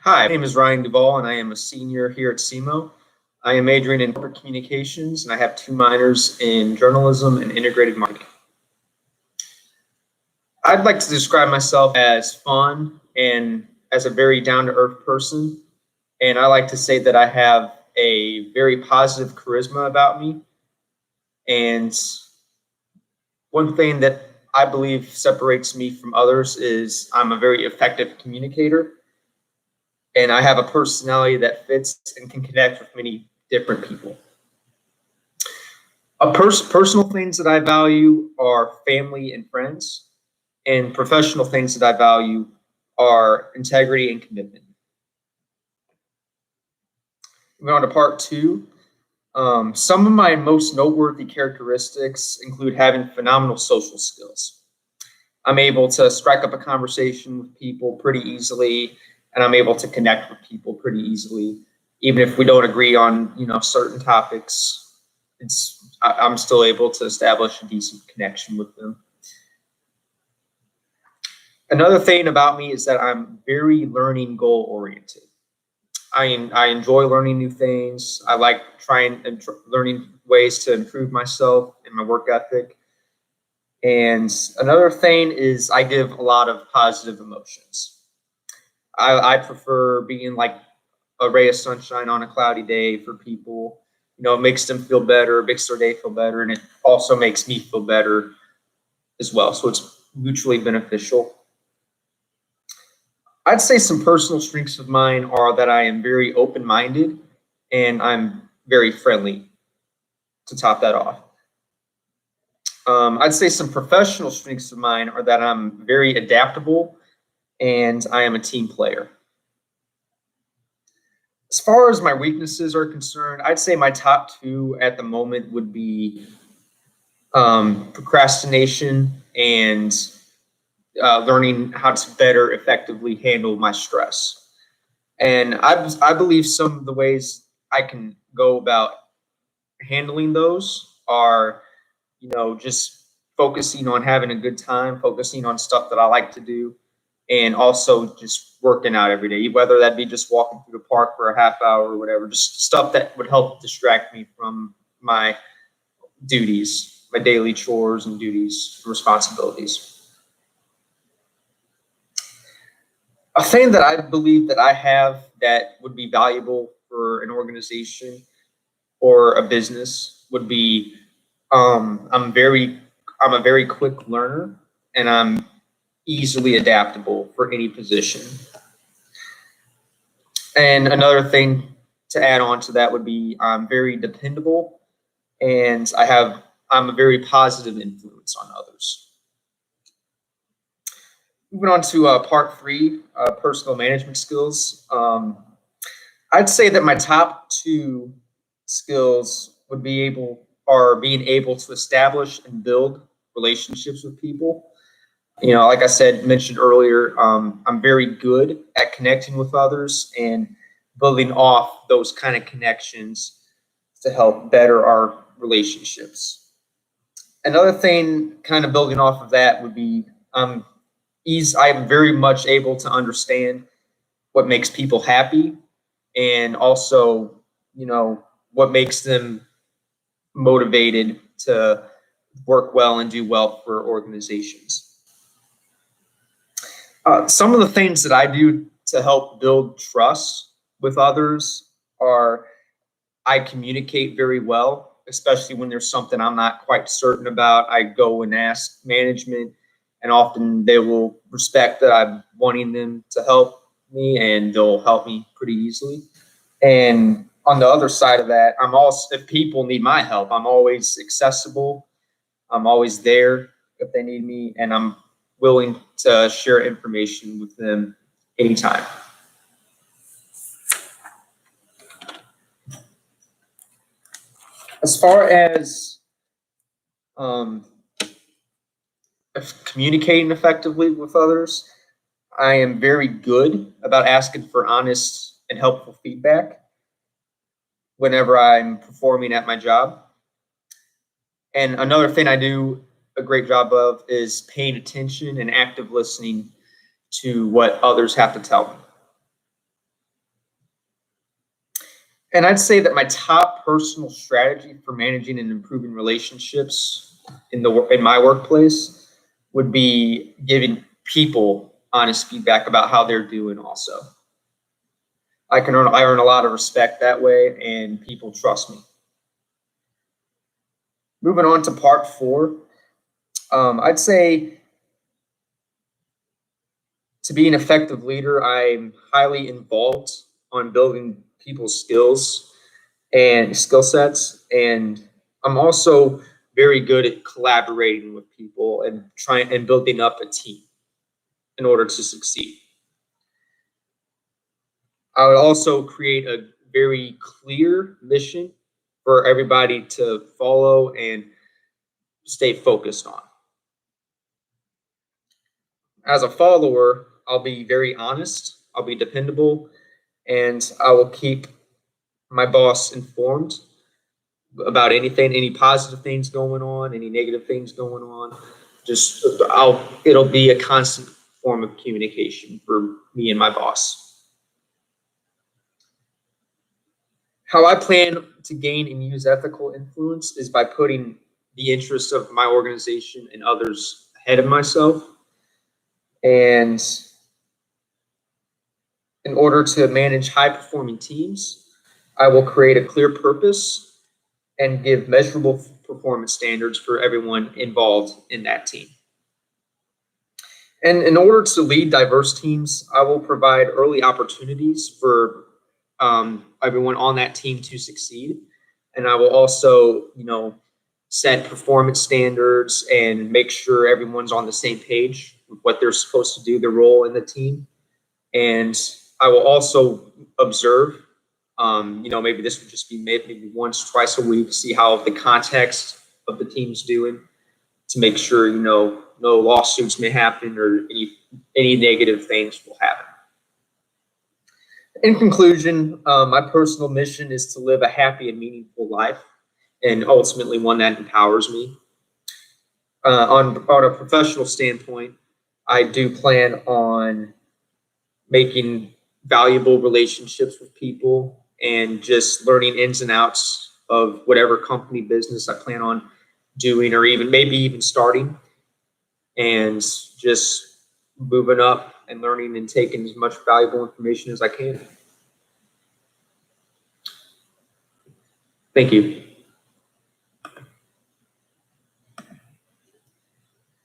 Hi, my name is Ryan Duvall, and I am a senior here at SEMO. I am majoring in corporate communications, and I have 2 minors in journalism and integrated marketing. I'd like to describe myself as fun and as a very down-to-earth person, and I like to say that I have a very positive charisma about me. And one thing that I believe separates me from others is I'm a very effective communicator, and I have a personality that fits and can connect with many different people. Personal things that I value are family and friends, and professional things that I value are integrity and commitment. Moving on to part two. Some of my most noteworthy characteristics include having phenomenal social skills. I'm able to strike up a conversation with people pretty easily, and I'm able to connect with people pretty easily, even if we don't agree on certain topics. I'm still able to establish a decent connection with them. Another thing about me is that I'm very learning goal oriented. I enjoy learning new things. I like learning ways to improve myself and my work ethic. And another thing is I give a lot of positive emotions. I prefer being like a ray of sunshine on a cloudy day for people. It makes them feel better, makes their day feel better, and it also makes me feel better as well. So it's mutually beneficial. I'd say some personal strengths of mine are that I am very open-minded and I'm very friendly, to top that off. I'd say some professional strengths of mine are that I'm very adaptable and I am a team player. As far as my weaknesses are concerned, I'd say my top two at the moment would be procrastination and learning how to better effectively handle my stress. And I believe some of the ways I can go about handling those are, just focusing on having a good time, focusing on stuff that I like to do, and also just working out every day, whether that be just walking through the park for a half hour or whatever, just stuff that would help distract me from my duties, my daily chores and duties, responsibilities. A thing that I believe that I have that would be valuable for an organization or a business would be I'm a very quick learner, and I'm easily adaptable for any position. And another thing to add on to that would be I'm very dependable, and I'm a very positive influence on others. Moving on to part three, personal management skills. I'd say that my top two skills would being able to establish and build relationships with people. Like I mentioned earlier, I'm very good at connecting with others and building off those kind of connections to help better our relationships. Another thing, kind of building off of that, would be I'm very much able to understand what makes people happy, and also, what makes them motivated to work well and do well for organizations. Some of the things that I do to help build trust with others are I communicate very well, especially when there's something I'm not quite certain about. I go and ask management, and often they will respect that I'm wanting them to help me, and they'll help me pretty easily. And on the other side of that, if people need my help, I'm always accessible. I'm always there if they need me, and I'm willing to share information with them anytime. As far as communicating effectively with others, I am very good about asking for honest and helpful feedback whenever I'm performing at my job. And another thing I do a great job of is paying attention and active listening to what others have to tell me. And I'd say that my top personal strategy for managing and improving relationships in my workplace would be giving people honest feedback about how they're doing also. I earn a lot of respect that way, and people trust me. Moving on to part 4, I'd say to be an effective leader, I'm highly involved on building people's skills and skill sets, and I'm also very good at collaborating with people and trying and building up a team in order to succeed. I would also create a very clear mission for everybody to follow and stay focused on. As a follower, I'll be very honest, I'll be dependable, and I will keep my boss informed about anything, any positive things going on, any negative things going on. It'll be a constant form of communication for me and my boss. How I plan to gain and use ethical influence is by putting the interests of my organization and others ahead of myself. And in order to manage high performing teams, I will create a clear purpose and give measurable performance standards for everyone involved in that team. And in order to lead diverse teams, I will provide early opportunities for everyone on that team to succeed. And I will also, set performance standards and make sure everyone's on the same page with what they're supposed to do, their role in the team. And I will also observe, maybe this would just be maybe once, twice a week, see how the context of the team's doing to make sure, no lawsuits may happen or any negative things will happen. In conclusion, my personal mission is to live a happy and meaningful life, and ultimately one that empowers me. On a professional standpoint, I do plan on making valuable relationships with people and just learning ins and outs of whatever company business I plan on doing, or maybe even starting, and just moving up and learning and taking as much valuable information as I can. Thank you.